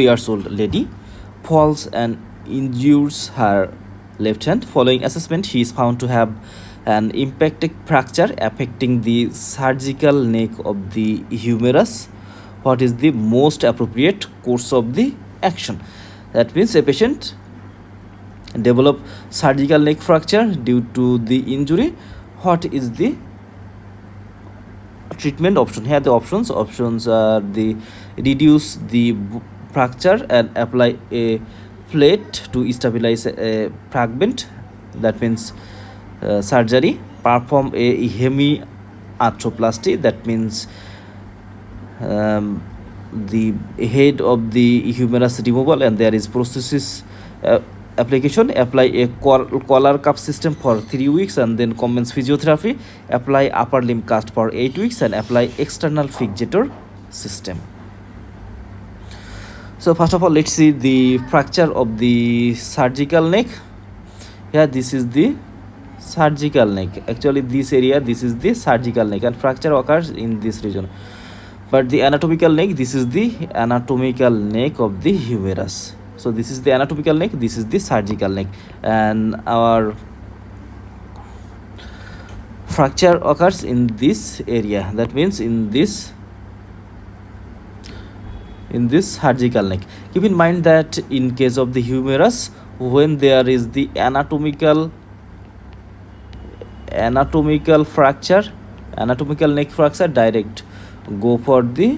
years old lady falls and injures her left hand. Following assessment, she is found to have an impacted fracture affecting the surgical neck of the humerus. What is the most appropriate course of the action? That means a patient develop surgical neck fracture due to the injury. What is the treatment option? Here the options are the reduce the fracture and apply a plate to stabilize a fragment. That means surgery. Perform a hemiarthroplasty. That means the head of the humerus removal, and there is prosthesis application. Apply a collar cuff system for 3 weeks and then commence physiotherapy. Apply upper limb cast for 8 weeks and apply external fixator system. So first of all, let's see the fracture of the surgical neck. Here this is the surgical neck. Actually this area, this is the surgical neck, and fracture occurs in this region. But the anatomical neck, this is the anatomical neck of the humerus. So this is the anatomical neck, this is the surgical neck, and our fracture occurs in this area. That means in this surgical neck. Keep in mind that in case of the humerus, when there is the anatomical fracture, anatomical neck fracture, direct go for the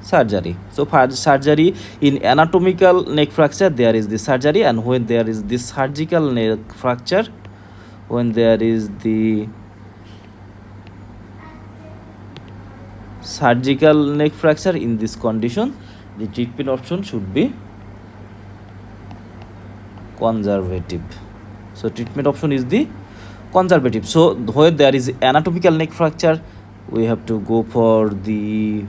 surgery. So for surgery in anatomical neck fracture, there is the surgery, and when there is the surgical neck fracture, when there is the surgical neck fracture, in this condition the treatment option should be conservative. So treatment option is the conservative. So when there is anatomical neck fracture, we have to go for the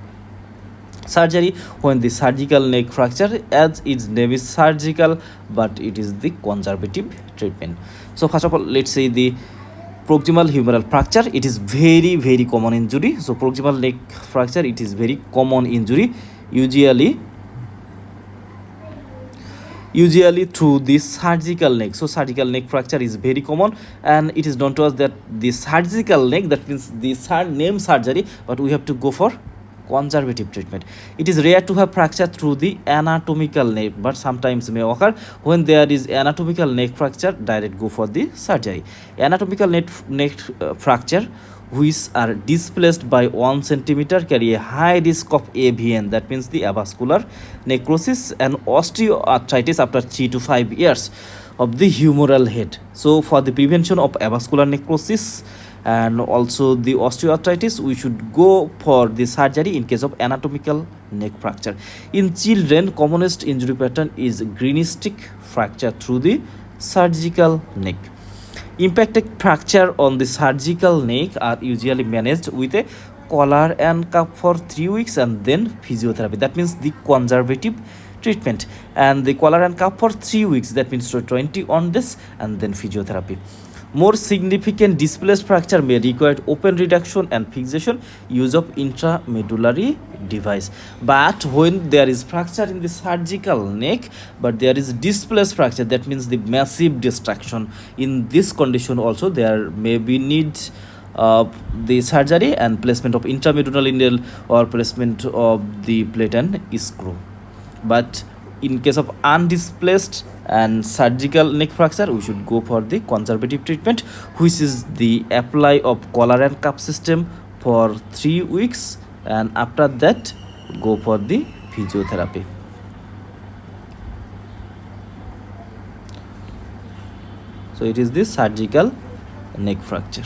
surgery. When the surgical neck fracture, as its name is surgical, but it is the conservative treatment. So first of all, let's say the proximal humeral fracture. It is very common injury. So proximal neck fracture, it is very common injury, usually through the surgical neck. So surgical neck fracture is very common, and it is known to us that the surgical neck, that means the name surgery, but we have to go for conservative treatment. It is rare to have fracture through the anatomical neck, but sometimes may occur. When there is anatomical neck fracture, direct go for the surgery. Anatomical neck fracture which are displaced by 1 centimeter carry a high risk of AVN, that means the avascular necrosis, and osteoarthritis after 3 to 5 years of the humeral head. So for the prevention of avascular necrosis and also the osteoarthritis, we should go for the surgery in case of anatomical neck fracture. In children, commonest injury pattern is greenish stick fracture through the surgical neck. Impacted fracture on the surgical neck are usually managed with a collar and cuff for 3 weeks and then physiotherapy. That means the conservative treatment. And the collar and cuff for 3 weeks, that means 20 on this, and then physiotherapy. More significant displaced fracture may require open reduction and fixation, use of intramedullary device. But when there is fracture in the surgical neck, but there is displaced fracture, that means the massive destruction, in this condition also there may be need of the surgery and placement of intramedullary needle or placement of the plate and screw. But in case of undisplaced and surgical neck fracture, we should go for the conservative treatment, which is the apply of collar and cuff system for 3 weeks, and after that go for the physiotherapy. So it is the surgical neck fracture.